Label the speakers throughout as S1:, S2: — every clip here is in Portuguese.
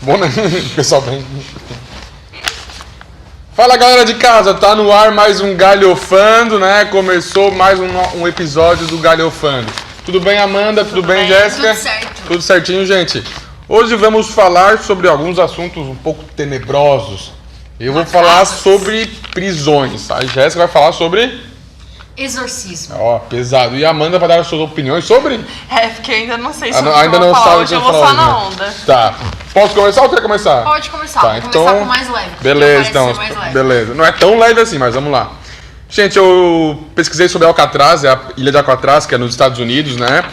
S1: Bom, né? Pessoal, bem... Fala, galera de casa, tá no ar mais um Galhofando, né? Começou mais um episódio do Galhofando. Tudo bem, Amanda? Tudo bem, Jéssica?
S2: Tudo certo.
S1: Tudo certinho, gente. Hoje vamos falar sobre alguns assuntos um pouco tenebrosos. Eu vou falar sobre prisões. A Jéssica vai falar sobre...
S2: Exorcismo.
S1: Ó, pesado. E a Amanda vai dar as suas opiniões sobre...
S2: Porque eu ainda não sei se
S1: ainda não sabe o que
S2: eu vou
S1: falar,
S2: só na
S1: né?
S2: onda.
S1: Tá. Posso começar ou quer começar?
S2: Pode começar.
S1: Tá,
S2: Vou
S1: então...
S2: começar com mais leve.
S1: Beleza, então.
S2: Mais leve.
S1: Beleza. Não é tão leve assim, mas vamos lá. Gente, eu pesquisei sobre Alcatraz, é a ilha de Alcatraz, que é nos Estados Unidos, né?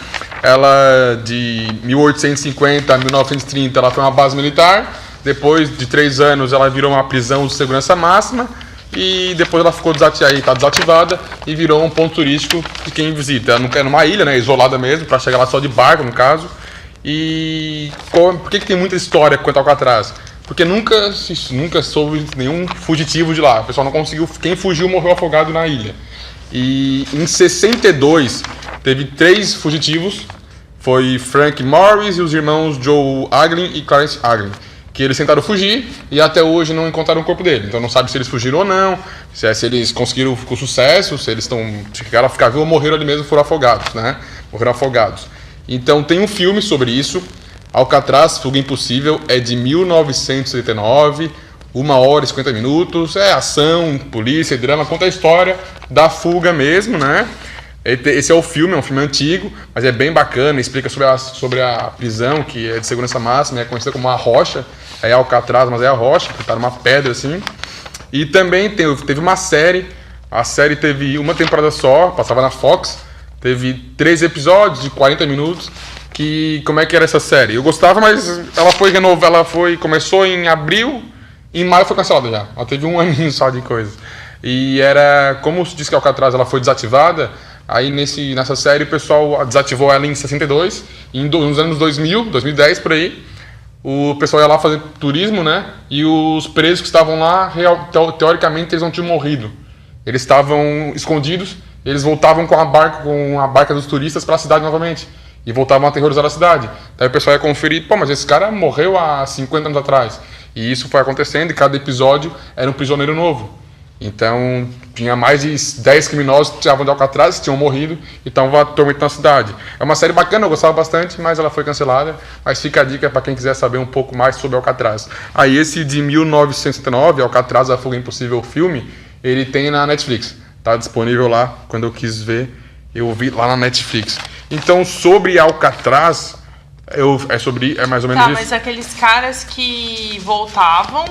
S1: Ela, de 1850 a 1930, ela foi uma base militar. Depois de 3 anos, ela virou uma prisão de segurança máxima. E depois ela ficou desativada e virou um ponto turístico de quem visita. É numa ilha, né, isolada mesmo, para chegar lá só de barco, no caso. E por que tem muita história quanto ao Alcatraz? Porque nunca soube nenhum fugitivo de lá. O pessoal não conseguiu. Quem fugiu morreu afogado na ilha. E em 62 teve 3 fugitivos. Foi Frank Morris e os irmãos Joe Aglin e Clarence Aglin. Que eles tentaram fugir e até hoje não encontraram o corpo dele. Então não sabe se eles fugiram ou não, se eles conseguiram com sucesso, se eles chegaram a ficar vivos ou morreram ali mesmo, foram afogados, né? Morreram afogados. Então tem um filme sobre isso, Alcatraz, Fuga Impossível, é de 1979, 1 hora e 50 minutos, é ação, polícia, drama, conta a história da fuga mesmo, né? Esse é o filme, é um filme antigo, mas é bem bacana, explica sobre a prisão, que é de segurança máxima, é conhecida como a Rocha, é Alcatraz, mas é a Rocha, que tá numa pedra assim. E também teve uma série, a série teve uma temporada só, passava na Fox, teve 3 episódios de 40 minutos, como é que era essa série? Eu gostava, mas começou em abril, em maio foi cancelada já, ela teve 1 aninho só de coisa. E era, como se diz que a Alcatraz ela foi desativada, aí nessa série o pessoal desativou ela em 62, e nos anos 2010 por aí, o pessoal ia lá fazer turismo, né? E os presos que estavam lá, teoricamente, eles não tinham morrido. Eles estavam escondidos, eles voltavam com a barca dos turistas para a cidade novamente. E voltavam a aterrorizar a cidade. Daí o pessoal ia conferir, mas esse cara morreu há 50 anos atrás. E isso foi acontecendo, e cada episódio era um prisioneiro novo. Então, tinha mais de 10 criminosos que estavam de Alcatraz, tinham morrido e estavam atormentando a cidade. É uma série bacana, eu gostava bastante, mas ela foi cancelada. Mas fica a dica para quem quiser saber um pouco mais sobre Alcatraz. Aí esse de 1979, Alcatraz, a Fuga Impossível, o filme, ele tem na Netflix. Tá disponível lá, quando eu quis ver, eu vi lá na Netflix. Então, sobre Alcatraz... É mais ou menos isso.
S3: Mas aqueles caras que voltavam,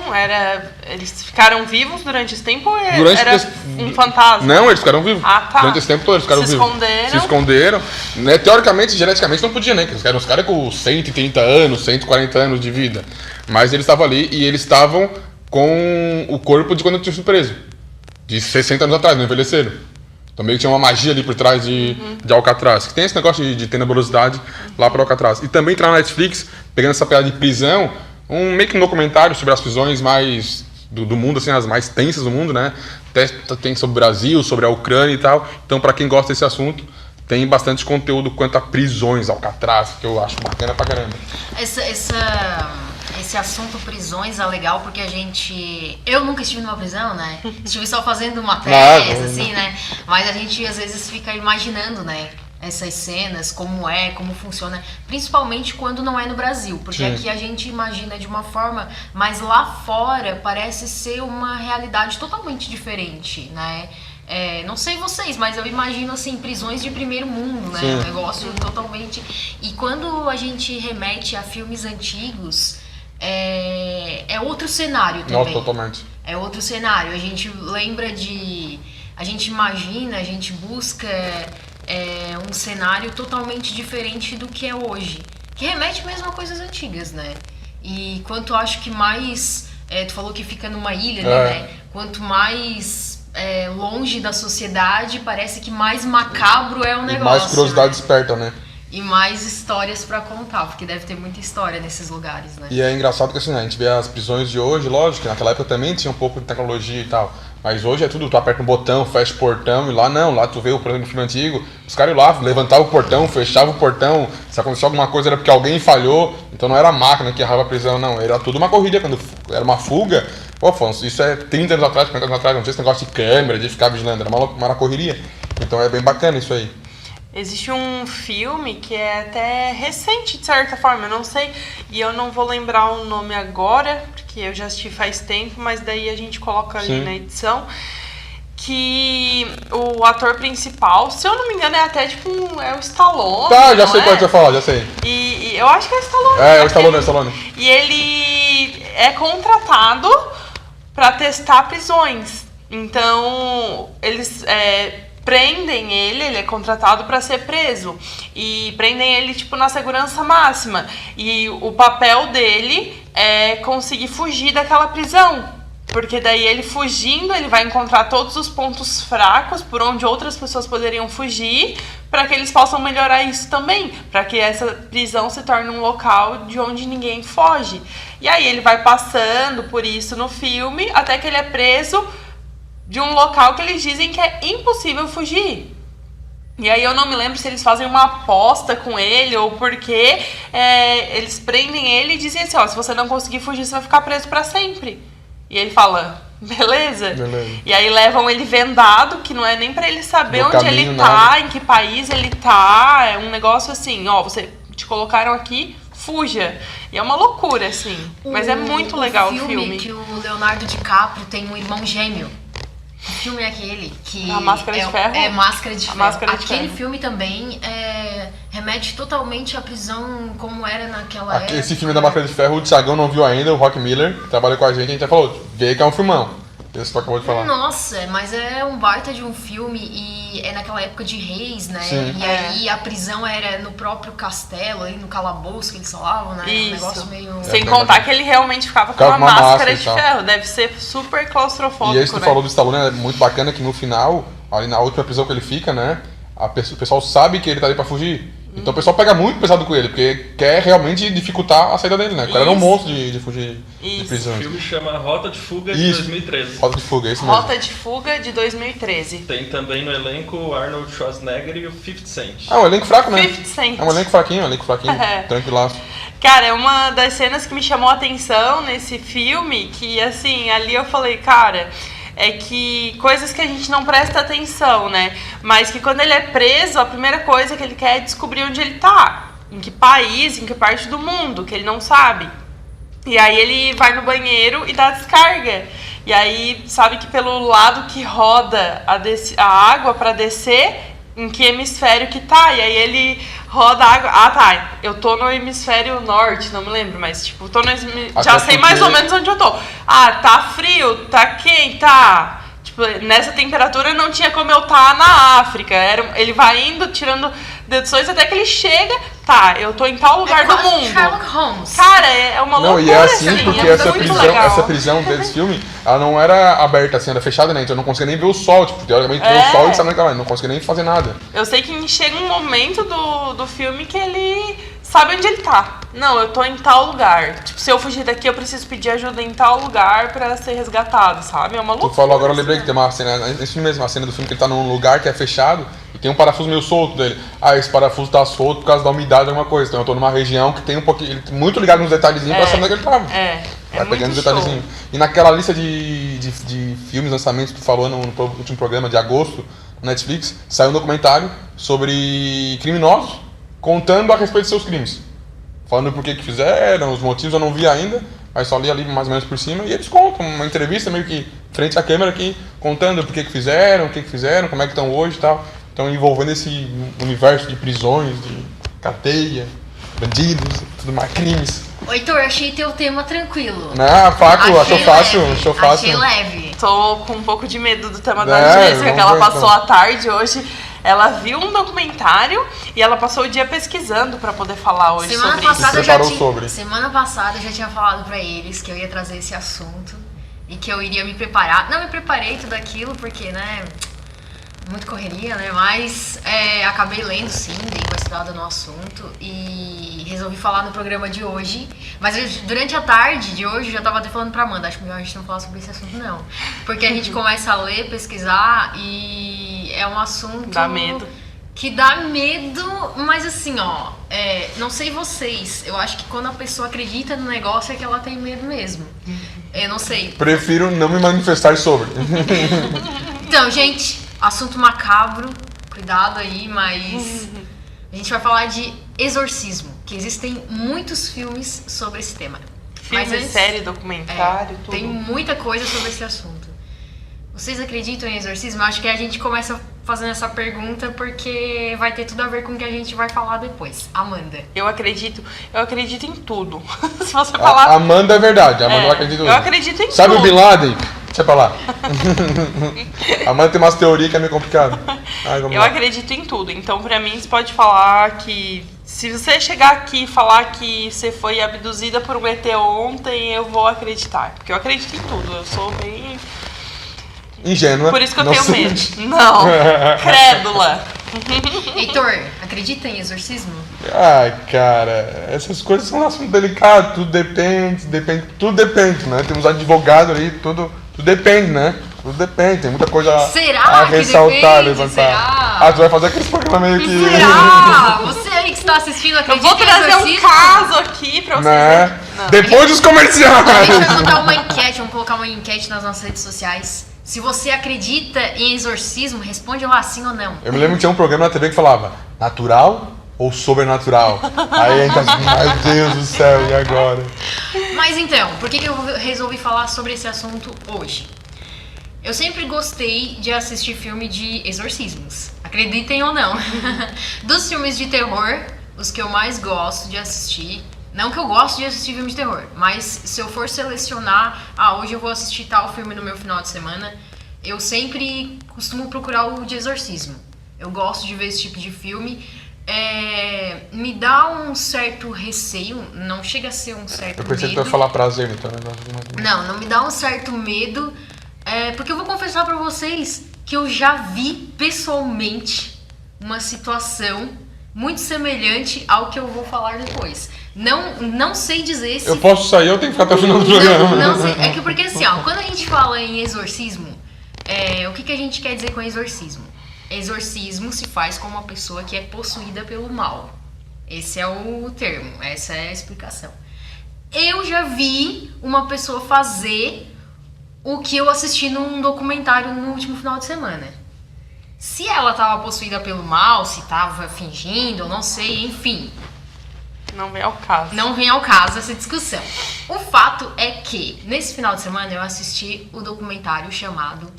S3: eles ficaram vivos durante esse tempo ou era um fantasma?
S1: Não, eles ficaram vivos.
S3: Ah, tá.
S1: Durante esse tempo todo eles ficaram vivos. Se esconderam. Né? Teoricamente, geneticamente não podia, né? Eram os caras com 130 anos, 140 anos de vida. Mas eles estavam ali e eles estavam com o corpo de quando tinham sido preso. De 60 anos atrás, não envelheceram. Então meio que tinha uma magia ali por trás de Alcatraz. Que tem esse negócio de tenebrosidade lá para Alcatraz. E também entrar na Netflix, pegando essa pegada de prisão, meio que um documentário sobre as prisões mais do mundo, assim, as mais tensas do mundo, né? Tem sobre o Brasil, sobre a Ucrânia e tal. Então, para quem gosta desse assunto, tem bastante conteúdo quanto a prisões, Alcatraz, que eu acho bacana pra caramba.
S2: Esse assunto prisões é legal porque eu nunca estive numa prisão, né? Estive só fazendo uma tese, assim, né? Mas a gente às vezes fica imaginando, né? Essas cenas, como funciona, principalmente quando não é no Brasil, porque aqui a gente imagina de uma forma, mas lá fora parece ser uma realidade totalmente diferente, né? Não sei vocês, mas eu imagino assim, prisões de primeiro mundo, né? Um negócio totalmente... E quando a gente remete a filmes antigos, é outro cenário também.
S1: Nossa, totalmente.
S2: É outro cenário. A gente lembra a gente imagina, a gente busca um cenário totalmente diferente do que é hoje. Que remete mesmo a coisas antigas, né? E quanto eu acho que mais... tu falou que fica numa ilha, né? Quanto mais... longe da sociedade, parece que mais macabro é o negócio.
S1: E mais curiosidade desperta, né?
S2: E mais histórias pra contar, porque deve ter muita história nesses lugares, né?
S1: E é engraçado que assim, a gente vê as prisões de hoje, lógico, que naquela época também tinha um pouco de tecnologia e tal, Mas hoje é tudo, tu aperta um botão, fecha o portão, e lá não, lá tu vê o programa do filme antigo, os caras iam lá, levantavam o portão, fechavam o portão, se aconteceu alguma coisa era porque alguém falhou, então não era a máquina que errava a prisão, não, era tudo uma corrida, quando era uma fuga, pô, Afonso, isso é 30 anos atrás, 40 anos atrás, não tinha esse negócio de câmera, de ficar vigilando, era uma correria, então é bem bacana isso aí.
S3: Existe um filme que é até recente, de certa forma, eu não sei, e eu não vou lembrar o nome agora, porque eu já assisti faz tempo, mas daí a gente coloca ali na edição, que o ator principal, se eu não me engano, é até tipo é o Stallone.
S1: Tá, já sei qual você vai falar, já sei.
S3: E eu acho que é o Stallone.
S1: É o Stallone.
S3: E ele é contratado para testar prisões. Então, eles prendem ele é contratado para ser preso. E prendem ele, tipo, na segurança máxima. E o papel dele é conseguir fugir daquela prisão. Porque daí ele fugindo, ele vai encontrar todos os pontos fracos por onde outras pessoas poderiam fugir, para que eles possam melhorar isso também, para que essa prisão se torne um local de onde ninguém foge. E aí ele vai passando por isso no filme, até que ele é preso de um local que eles dizem que é impossível fugir. E aí eu não me lembro se eles fazem uma aposta com ele ou porque eles prendem ele e dizem assim, ó, se você não conseguir fugir, você vai ficar preso para sempre. E ele fala, beleza? E aí levam ele vendado, que não é nem pra ele saber no onde caminho, ele tá, nada. Em que país ele tá. É um negócio assim, ó, você te colocaram aqui, fuja. E é uma loucura, assim. Mas é muito legal o filme.
S2: Que o Leonardo DiCaprio tem um irmão gêmeo. O filme é aquele que...
S3: A Máscara de Ferro?
S2: É Máscara de Ferro.
S3: Aquele
S2: filme também remete totalmente à prisão como era naquela época.
S1: Esse filme da Máscara de Ferro, o Thiagão não viu ainda, o Rock Miller, que trabalha com a gente já falou, vê que é um filmão. Esse que tu acabou de falar.
S2: Nossa, mas é um baita de um filme e é naquela época de reis, né?
S1: Sim.
S2: E aí a prisão era no próprio castelo, aí no calabouço que eles falavam, né?
S3: Isso.
S2: Um negócio meio...
S3: Sem contar que ele realmente ficava com uma máscara de ferro. Deve ser super claustrofóbico,
S1: E esse que tu falou do Stallone é muito bacana, que no final, ali na última prisão que ele fica, né? O pessoal sabe que ele tá ali pra fugir. Então o pessoal pega muito pesado com ele, porque quer realmente dificultar a saída dele, né? O cara era um monstro de fugir de prisões.
S4: O filme chama Rota de Fuga de 2013.
S1: Rota de Fuga, isso mesmo.
S3: Rota de Fuga de 2013.
S4: Tem também no elenco Arnold Schwarzenegger e o 50 Cent.
S1: Ah, um elenco fraco, né?
S3: 50 Cent.
S1: É um elenco fraquinho, tranquilaço.
S3: Cara, é uma das cenas que me chamou a atenção nesse filme, que assim, ali eu falei, cara... É que coisas que a gente não presta atenção, né? Mas que quando ele é preso, a primeira coisa que ele quer é descobrir onde ele tá. Em que país, em que parte do mundo, que ele não sabe. E aí ele vai no banheiro e dá descarga. E aí sabe que pelo lado que roda a água pra descer, em que hemisfério que tá. E aí ele roda a água. Ah, tá. Eu tô no hemisfério norte, não me lembro, mas tipo, tô no já sei mais ou menos onde eu tô. Ah, tá frio, tá quente, tá. Tipo, nessa temperatura não tinha como eu estar na África. Ele vai indo, tirando deduções até que ele chega. Tá, eu tô em tal lugar do mundo.
S2: Sherlock Holmes.
S3: Cara, é uma loucura.
S1: Não, e é assim,
S3: assim,
S1: porque essa prisão desse filme, ela não era aberta assim, era fechada, né? Então eu não conseguia nem ver o sol. Tipo, teoricamente ver o sol e sabe não conseguia nem fazer nada.
S3: Eu sei que chega um momento do filme que ele sabe onde ele tá. Não, eu tô em tal lugar. Tipo, se eu fugir daqui, eu preciso pedir ajuda em tal lugar pra ser resgatado, sabe? É uma loucura.
S1: Tu falou agora, eu lembrei que tem uma cena, esse filme mesmo, a cena do filme que ele tá num lugar que é fechado e tem um parafuso meio solto dele. Ah, esse parafuso tá solto por causa da umidade, alguma coisa. Então eu tô numa região que tem um pouquinho, ele muito ligado nos detalhezinhos pra saber onde ele tava. Vai pegando os detalhezinhos. E naquela lista de filmes, lançamentos que tu falou no último programa de agosto, no Netflix, saiu um documentário sobre criminosos contando a respeito de seus crimes. Falando por que fizeram, os motivos eu não vi ainda, mas só li ali mais ou menos por cima. E eles contam uma entrevista meio que frente à câmera aqui, contando por que fizeram, como é que estão hoje e tal. Então envolvendo esse universo de prisões, de cadeia, bandidos, tudo mais, crimes.
S2: Heitor, achei teu tema tranquilo.
S1: Não, faco, achou fácil.
S2: Achei leve.
S3: Tô com um pouco de medo do tema da Jéssica, que ela passou a tarde hoje. Ela viu um documentário e ela passou o dia pesquisando pra poder falar hoje sobre isso.
S2: Semana passada eu já tinha falado pra eles que eu ia trazer esse assunto e que eu iria me preparar. Não me preparei tudo aquilo porque, né... Muita correria, né? Mas acabei lendo, sim, dei uma estudada no assunto e resolvi falar no programa de hoje. Mas durante a tarde de hoje eu já tava até falando pra Amanda, acho melhor a gente não falar sobre esse assunto, não. Porque a gente começa a ler, pesquisar e é um assunto...
S3: Dá medo.
S2: Que dá medo, mas assim, ó, não sei vocês, eu acho que quando a pessoa acredita no negócio é que ela tem medo mesmo. Eu não sei.
S1: Prefiro não me manifestar sobre.
S2: Então, gente, assunto macabro, cuidado aí, mas a gente vai falar de exorcismo, que existem muitos filmes sobre esse tema.
S3: Filme,
S2: Mas antes,
S3: série, documentário, tudo.
S2: tem muita coisa sobre esse assunto. Vocês acreditam em exorcismo? Eu acho que a gente começa fazendo essa pergunta porque vai ter tudo a ver com o que a gente vai falar depois. Amanda.
S3: Eu acredito em tudo. Se você falar...
S1: Amanda é verdade, Amanda acredita em tudo.
S3: Eu acredito em
S1: Sabe
S3: tudo.
S1: o Bin Laden? Deixa pra lá. Amanda tem umas teorias que é meio complicado.
S3: Eu acredito em tudo. Então, pra mim, você pode falar que... Se você chegar aqui e falar que você foi abduzida por um ET ontem, eu vou acreditar. Porque eu acredito em tudo. Eu sou bem...
S1: ingênua.
S3: Por isso que eu tenho medo. Não, crédula.
S2: Heitor, acredita em exorcismo?
S1: Ai, cara, essas coisas são um assunto delicado, tudo depende, tudo depende, né? Temos advogado ali, tudo depende, né? Tudo depende, tem muita coisa a ressaltar, levantar.
S2: Será?
S1: Tu vai fazer aqueles programas meio que...
S2: Será? Você aí que está assistindo,
S3: Eu
S2: acredita
S3: vou
S2: em
S3: trazer
S2: exorcismo?
S3: um caso aqui pra vocês
S1: Né?
S3: verem. Não.
S1: Depois dos comerciais!
S2: A gente vai botar uma enquete, vamos colocar uma enquete nas nossas redes sociais. Se você acredita em exorcismo, responde lá sim ou não.
S1: Eu me lembro que tinha um programa na TV que falava natural ou sobrenatural? Aí a gente assim, meu Deus do céu, e agora?
S2: Mas então, por que eu resolvi falar sobre esse assunto hoje? Eu sempre gostei de assistir filme de exorcismos, acreditem ou não. Dos filmes de terror, os que eu mais gosto de assistir, não que eu gosto de assistir filme de terror, mas se eu for selecionar, hoje eu vou assistir tal filme no meu final de semana, eu sempre costumo procurar o de exorcismo. Eu gosto de ver esse tipo de filme. Me dá um certo receio, não chega a ser um certo medo.
S1: Eu pensei que tu ia falar prazer, então.
S2: Não me dá um certo medo, porque eu vou confessar pra vocês que eu já vi pessoalmente uma situação muito semelhante ao que eu vou falar depois. Não sei dizer se...
S1: Eu posso sair, eu tenho que ficar até o final do programa.
S2: Não sei, é que porque assim, quando a gente fala em exorcismo, o que a gente quer dizer com exorcismo? Exorcismo se faz com uma pessoa que é possuída pelo mal. Esse é o termo, essa é a explicação. Eu já vi uma pessoa fazer o que eu assisti num documentário no último final de semana. Se ela estava possuída pelo mal, se estava fingindo, não sei, enfim.
S3: Não vem ao caso.
S2: Não vem ao caso essa discussão. O fato é que, nesse final de semana, eu assisti o documentário chamado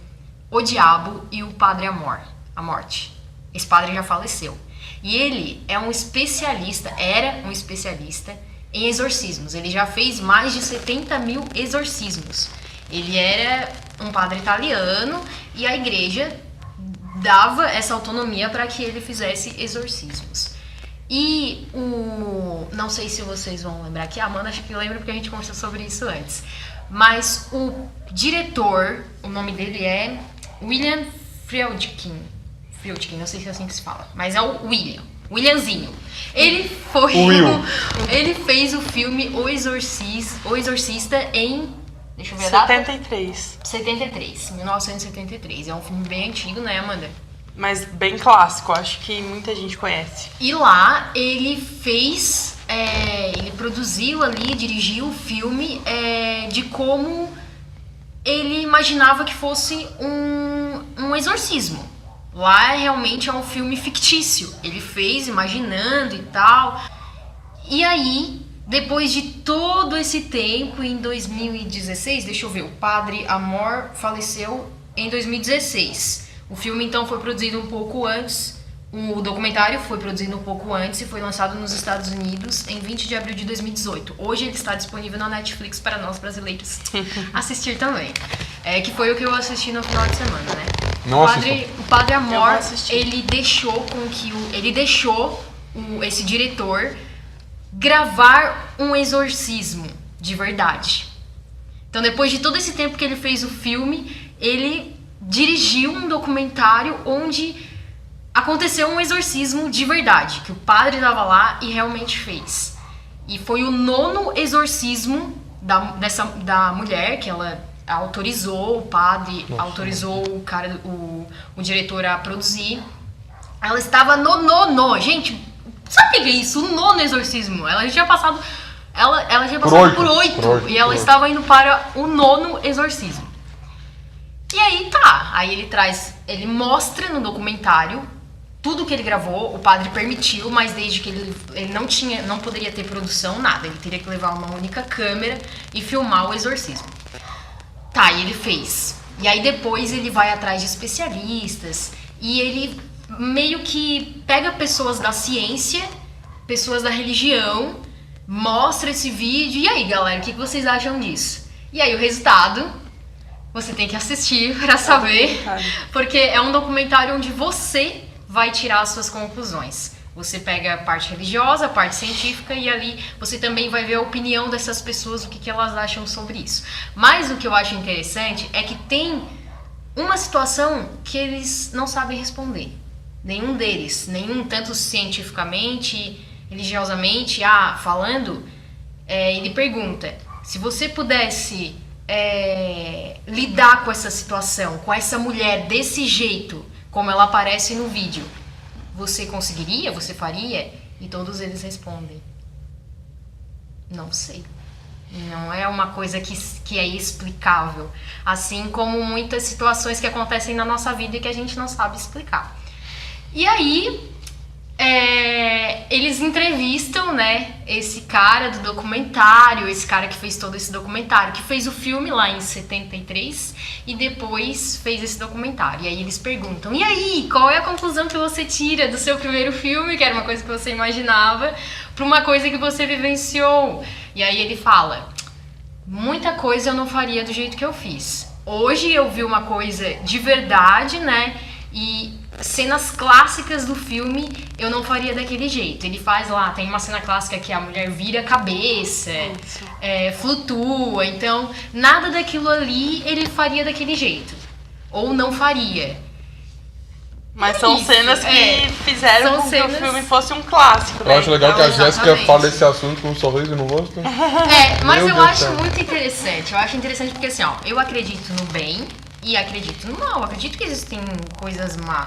S2: O Diabo e o Padre Amor, a Morte. Esse padre já faleceu. E ele é um especialista, era um especialista em exorcismos. Ele já fez mais de 70 mil exorcismos. Ele era um padre italiano e a igreja dava essa autonomia para que ele fizesse exorcismos. E não sei se vocês vão lembrar aqui, a Amanda acho que lembra porque a gente conversou sobre isso antes. Mas o diretor, o nome dele é William Friedkin, não sei se é assim que se fala, mas é o Williamzinho. Ele fez o filme O Exorcista em... Deixa eu ver a data. 1973. É um filme bem antigo, né, Amanda?
S3: Mas bem clássico, acho que muita gente conhece.
S2: E lá ele fez, ele produziu ali, dirigiu o filme de como ele imaginava que fosse um exorcismo. Lá realmente é um filme fictício. Ele fez imaginando e tal. E aí, depois de todo esse tempo, em 2016, deixa eu ver, o Padre Amor faleceu em 2016. O filme, então, foi produzido um pouco antes, o documentário foi produzido um pouco antes e foi lançado nos Estados Unidos em 20 de abril de 2018. Hoje ele está disponível na Netflix para nós brasileiros assistir também. Que foi o que eu assisti no final de semana, né? O Padre Amor, ele deixou esse diretor gravar um exorcismo de verdade. Então, depois de todo esse tempo que ele fez o filme, ele dirigiu um documentário onde aconteceu um exorcismo de verdade, que o padre estava lá e realmente fez. E foi o 9º exorcismo da mulher, que ela autorizou, o padre autorizou o diretor a produzir. Ela estava no 9º. Gente, sabe o que é isso? O 9º exorcismo. Ela já tinha passado por 8. E ela estava indo para o 9º exorcismo. E aí tá. Aí ele mostra no documentário tudo que ele gravou. O padre permitiu, mas desde que ele não poderia ter produção, nada. Ele teria que levar uma única câmera e filmar o exorcismo. Tá, e ele fez. E aí depois ele vai atrás de especialistas e ele meio que pega pessoas da ciência, pessoas da religião, mostra esse vídeo. E aí, galera, o que vocês acham disso? E aí o resultado você tem que assistir pra saber, porque é um documentário onde você vai tirar as suas conclusões. Você pega a parte religiosa, a parte científica, e ali você também vai ver a opinião dessas pessoas, o que elas acham sobre isso. Mas o que eu acho interessante é que tem uma situação que eles não sabem responder. Nenhum deles, tanto cientificamente, religiosamente, falando, ele pergunta, se você pudesse lidar com essa situação, com essa mulher desse jeito, como ela aparece no vídeo, você conseguiria? Você faria? E todos eles respondem, não sei. Não é uma coisa que é explicável. Assim como muitas situações que acontecem na nossa vida e que a gente não sabe explicar. E aí, eles entrevistam, né, esse cara do documentário, esse cara que fez todo esse documentário, que fez o filme lá em 73 e depois fez esse documentário. E aí eles perguntam, e aí, qual é a conclusão que você tira do seu primeiro filme, que era uma coisa que você imaginava, para uma coisa que você vivenciou? E aí ele fala, muita coisa eu não faria do jeito que eu fiz. Hoje eu vi uma coisa de verdade, né, e cenas clássicas do filme eu não faria daquele jeito. Ele faz lá, tem uma cena clássica que a mulher vira a cabeça, flutua, então nada daquilo ali ele faria daquele jeito, ou não faria.
S3: Mas são cenas que fizeram com que o filme fosse um clássico, né?
S1: Eu acho legal
S2: então,
S1: que a Jéssica fala desse assunto com um sorriso no rosto.
S2: Mas
S1: Meu
S2: eu
S1: Deus
S2: acho
S1: céu.
S2: muito interessante. Eu acho interessante porque assim, eu acredito no bem e acredito no mal. Acredito que existem coisas má.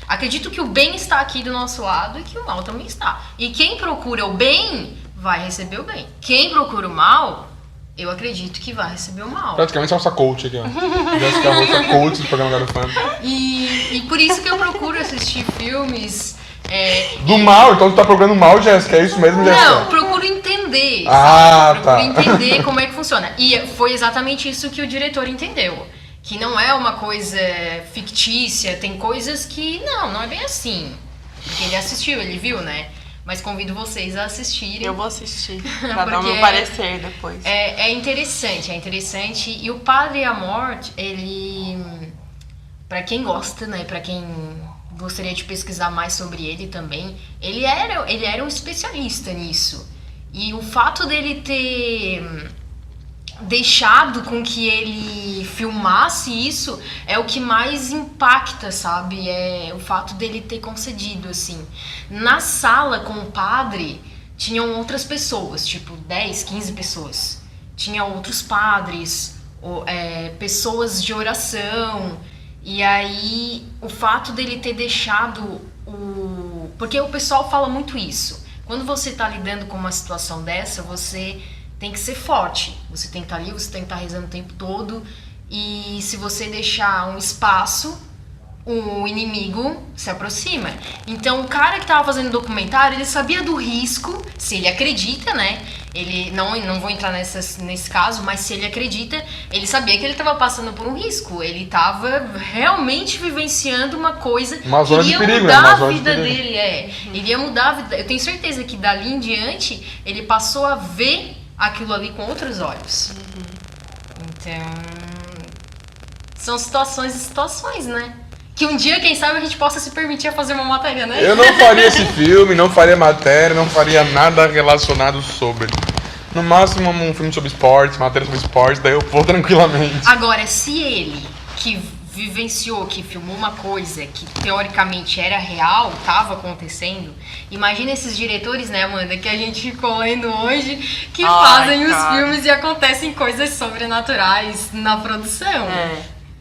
S2: Acredito que o bem está aqui do nosso lado e que o mal também está. E quem procura o bem vai receber o bem. Quem procura o mal, eu acredito que vai receber o mal.
S1: Praticamente é nossa coach aqui, ó. Jéssica Rocha, coach do programa Garofando.
S2: E por isso que eu procuro assistir filmes.
S1: Do mal? Então tu tá procurando mal, Jéssica? É isso mesmo, Jéssica?
S2: Não, procuro entender.
S1: Ah,
S2: procuro
S1: tá.
S2: entender como é que funciona. E foi exatamente isso que o diretor entendeu. Que não é uma coisa fictícia, tem coisas que não é bem assim. Porque ele assistiu, ele viu, né? Mas convido vocês a assistirem.
S3: Eu vou assistir, pra dar o meu parecer depois.
S2: É interessante. E o Padre Amorth, ele... Pra quem gosta, né? Pra quem gostaria de pesquisar mais sobre ele também, ele era um especialista nisso. E o fato dele ter deixado com que ele filmasse isso é o que mais impacta, sabe? É o fato dele ter concedido, assim. Na sala com o padre tinham outras pessoas, tipo 10, 15 pessoas. Tinha outros padres, pessoas de oração. E aí o fato dele ter deixado porque o pessoal fala muito isso. Quando você tá lidando com uma situação dessa, você tem que ser forte. Você tem que estar ali, você tem que estar rezando o tempo todo. E se você deixar um espaço, o inimigo se aproxima. Então o cara que estava fazendo o documentário, ele sabia do risco, se ele acredita, né? Ele não vou entrar nesse caso, mas se ele acredita, ele sabia que ele estava passando por um risco. Ele estava realmente vivenciando uma coisa que iria mudar a vida dele. Ele ia mudar a vida. Eu tenho certeza que dali em diante ele passou a ver aquilo ali com outros olhos. Então, são situações e situações, né? Que um dia, quem sabe, a gente possa se permitir a fazer uma matéria, né?
S1: Eu não faria esse filme, não faria matéria, não faria nada relacionado sobre. No máximo, um filme sobre esportes, matéria sobre esportes, daí eu vou tranquilamente.
S2: Agora, se ele, que vivenciou, que filmou uma coisa que teoricamente era real, estava acontecendo, imagina esses diretores, né, Amanda, que a gente ficou lendo hoje, que fazem os filmes e acontecem coisas sobrenaturais na produção.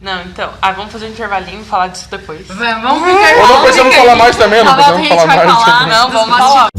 S3: Não, então, vamos fazer um intervalinho e falar disso depois.
S2: Vamos pro intervalo.
S1: Ou não precisamos falar mais também, não precisamos falar mais.
S3: Não, vamos falar.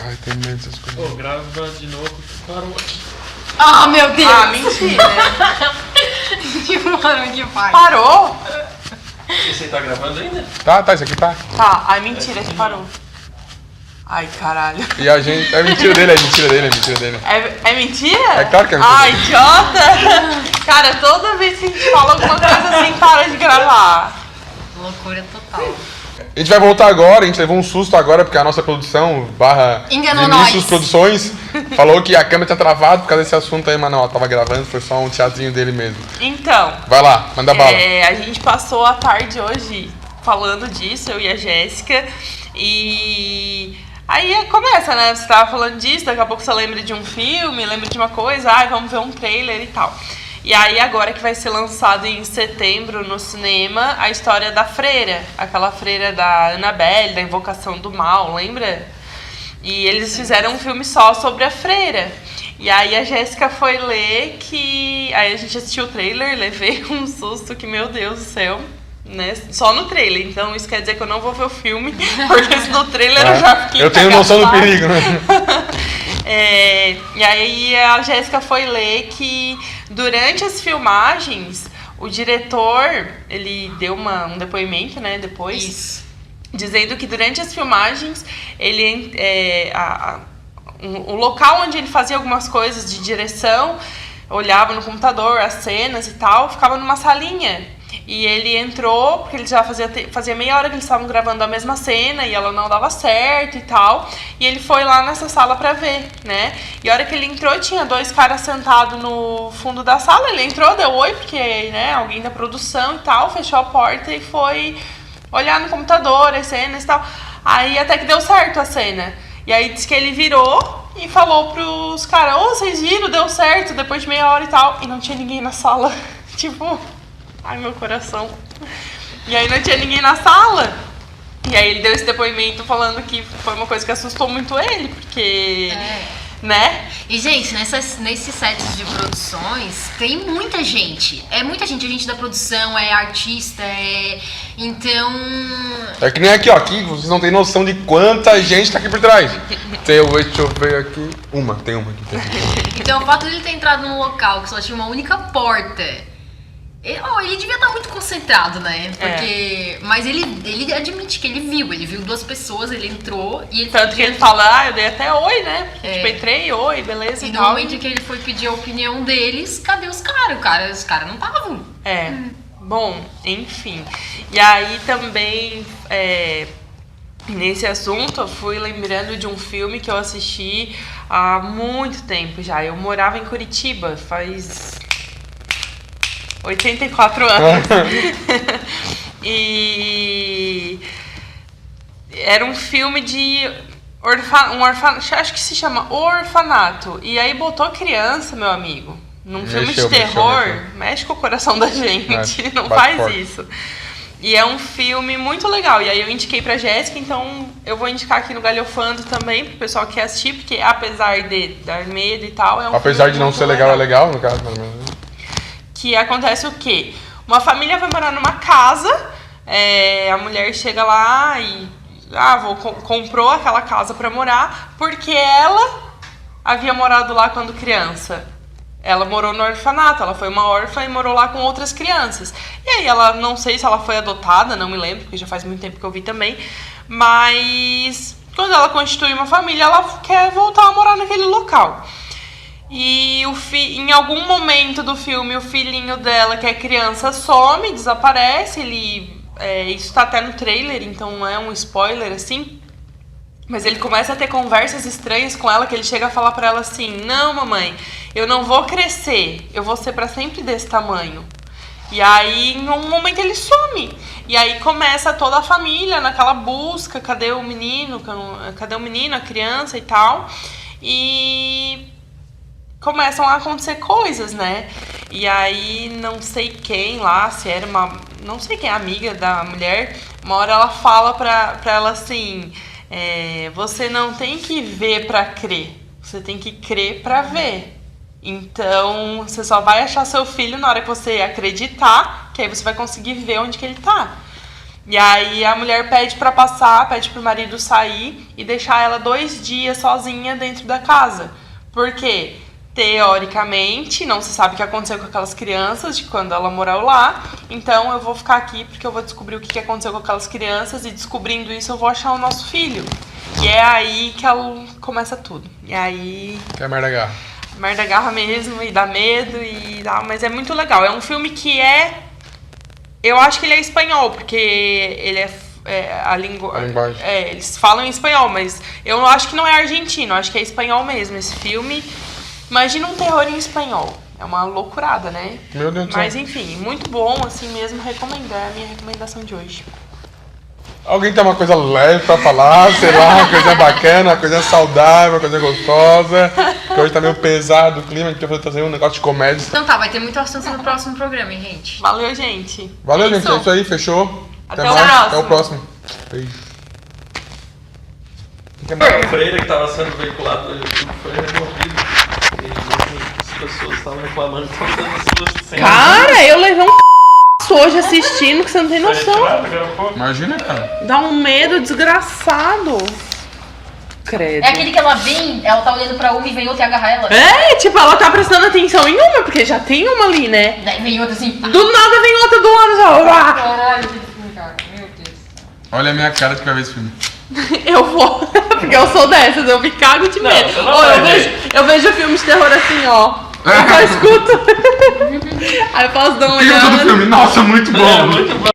S1: Ai, tem medo dessas coisas.
S4: Pô, grava de novo que parou aqui.
S2: Ah, meu Deus!
S3: Ah, mentira.
S2: Que barulho que faz.
S3: Parou?
S4: Você tá gravando ainda?
S1: Tá, isso aqui tá.
S3: Tá, ai, mentira que parou. Ai, caralho.
S1: E a gente... É mentira dele, é mentira dele, é mentira dele.
S3: É mentira?
S1: É claro que é mentira.
S3: Ai, idiota! Cara, toda vez que a gente fala alguma coisa assim, para de gravar.
S2: Loucura total.
S1: A gente vai voltar agora, a gente levou um susto agora, porque a nossa produção,
S2: Enganou
S1: Vinícius
S2: nós.
S1: Produções, falou que a câmera tinha travado por causa desse assunto aí, mas não, ela tava gravando, foi só um teatrinho dele mesmo.
S3: Então,
S1: Vai lá, manda bala.
S3: a gente passou a tarde hoje falando disso, eu e a Jéssica, e aí começa, né? Você tava falando disso, daqui a pouco você lembra de um filme, lembra de uma coisa, vamos ver um trailer e tal. E aí agora que vai ser lançado em setembro no cinema a história da freira, aquela freira da Annabelle, da Invocação do Mal, lembra? E eles fizeram um filme só sobre a freira. E aí a Jéssica foi ler que... Aí a gente assistiu o trailer, levei um susto que, meu Deus do céu, né? Só no trailer. Então isso quer dizer que eu não vou ver o filme, porque se no trailer eu já fiquei...
S1: Eu tenho noção do perigo, né?
S3: E aí a Jéssica foi ler que durante as filmagens o diretor, ele deu um depoimento, né, depois,
S2: Isso.
S3: dizendo que durante as filmagens ele o local onde ele fazia algumas coisas de direção, olhava no computador as cenas e tal, ficava numa salinha. E ele entrou, porque ele já fazia meia hora que eles estavam gravando a mesma cena e ela não dava certo e tal. E ele foi lá nessa sala pra ver, né? E a hora que ele entrou, tinha 2 caras sentados no fundo da sala. Ele entrou, deu oi, porque, né, alguém da produção e tal, fechou a porta e foi olhar no computador as cenas e tal. Aí até que deu certo a cena. E aí disse que ele virou e falou pros caras, vocês viram, deu certo, depois de meia hora e tal. E não tinha ninguém na sala. Tipo... Ai, meu coração. E aí não tinha ninguém na sala. E aí ele deu esse depoimento falando que foi uma coisa que assustou muito ele, porque... Né?
S2: E, gente, nesses sets de produções tem muita gente. É muita gente. A gente da produção, é artista, Então...
S1: É que nem aqui, ó. Aqui vocês não têm noção de quanta gente tá aqui por trás. Deixa eu ver aqui. Tem uma aqui.
S2: Então, o fato de ele ter entrado num local que só tinha uma única porta... Ele devia estar muito concentrado, né? Porque... Mas ele admite que ele viu 2 pessoas, ele entrou e ele...
S3: Tanto que ele fala, eu dei até oi, né? Tipo, entrei, oi, beleza
S2: e
S3: e
S2: no
S3: tal.
S2: momento que ele foi pedir a opinião deles, cadê os caras? Os caras não estavam.
S3: Bom, enfim. E aí também, nesse assunto, eu fui lembrando de um filme que eu assisti há muito tempo já. Eu morava em Curitiba, faz... 84 anos. E era um filme de orfanato, acho que se chama Orfanato. E aí botou criança, meu amigo, num filme de terror, mexe com o coração da gente, não faz forte. Isso. E é um filme muito legal. E aí eu indiquei pra Jéssica, então eu vou indicar aqui no Galhofando também, pro pessoal que quer assistir, porque apesar de dar medo e tal, é um
S1: apesar de não ser legal, é legal, no caso, pelo menos.
S3: Que acontece o quê? Uma família vai morar numa casa, a mulher chega lá e comprou aquela casa pra morar porque ela havia morado lá quando criança. Ela morou no orfanato, ela foi uma órfã e morou lá com outras crianças. E aí ela, não sei se ela foi adotada, não me lembro, porque já faz muito tempo que eu vi também. Mas quando ela constitui uma família, ela quer voltar a morar naquele local. E em algum momento do filme, o filhinho dela, que é criança, some, desaparece. Isso tá até no trailer, então não é um spoiler assim. Mas ele começa a ter conversas estranhas com ela, que ele chega a falar pra ela assim: não, mamãe, eu não vou crescer, eu vou ser pra sempre desse tamanho. E aí, em um momento, ele some. E aí começa toda a família naquela busca: cadê o menino, a criança e tal. E começam a acontecer coisas, né? E aí, não sei quem lá, se era não sei quem, amiga da mulher, uma hora ela fala pra ela assim: você não tem que ver pra crer, você tem que crer pra ver. Então, você só vai achar seu filho na hora que você acreditar, que aí você vai conseguir ver onde que ele tá. E aí a mulher pede pro marido sair e deixar ela 2 dias sozinha dentro da casa. Por quê? Teoricamente, não se sabe o que aconteceu com aquelas crianças de quando ela morou lá. Então eu vou ficar aqui porque eu vou descobrir o que aconteceu com aquelas crianças. E descobrindo isso eu vou achar o nosso filho. E é aí que ela começa tudo. E aí...
S1: Que é merda garra.
S3: Merda garra mesmo, e dá medo, mas é muito legal. É um filme que eu acho que ele é espanhol, porque ele a linguagem. Eles falam em espanhol, mas eu acho que não é argentino, eu acho que é espanhol mesmo. Esse filme, imagina um terror em espanhol. É uma loucurada, né?
S1: Meu Deus do céu.
S3: Mas enfim, muito bom, assim mesmo, recomendo. É a minha recomendação de hoje.
S1: Alguém tem uma coisa leve pra falar, sei lá, uma coisa bacana, uma coisa saudável, uma coisa gostosa, que hoje tá meio pesado o clima, a gente vai fazer um negócio de comédia.
S2: Então tá, vai ter muito assunto no próximo programa, hein, gente?
S3: Valeu, gente.
S1: Valeu, gente, é isso aí, fechou.
S3: Até
S1: mais,
S3: o próximo.
S1: até o próximo. Beijo.
S4: O Freira, que estava sendo veiculado no YouTube, foi removido. E muitas pessoas estavam reclamando de todas as suas cenas.
S3: Cara, eu levei um hoje assistindo que você não tem noção.
S1: Imagina, cara.
S3: Dá um medo desgraçado. Credo.
S2: É aquele que ela tá olhando pra uma e vem outra e agarra ela.
S3: Tipo, ela tá prestando atenção em uma, porque já tem uma ali, né?
S2: Daí vem outra assim.
S3: Do nada vem outra do lado já.
S2: Caralho, que filme, cara. Meu Deus.
S1: Olha a minha cara de que vai ver esse filme.
S3: Eu vou, porque eu sou dessas, eu me cago de medo. Eu vejo filmes de terror assim, ó. Eu só escuto. Aí eu posso dar uma
S1: Tem
S3: olhada.
S1: todo filme. Nossa, muito bom.
S4: É, muito bom.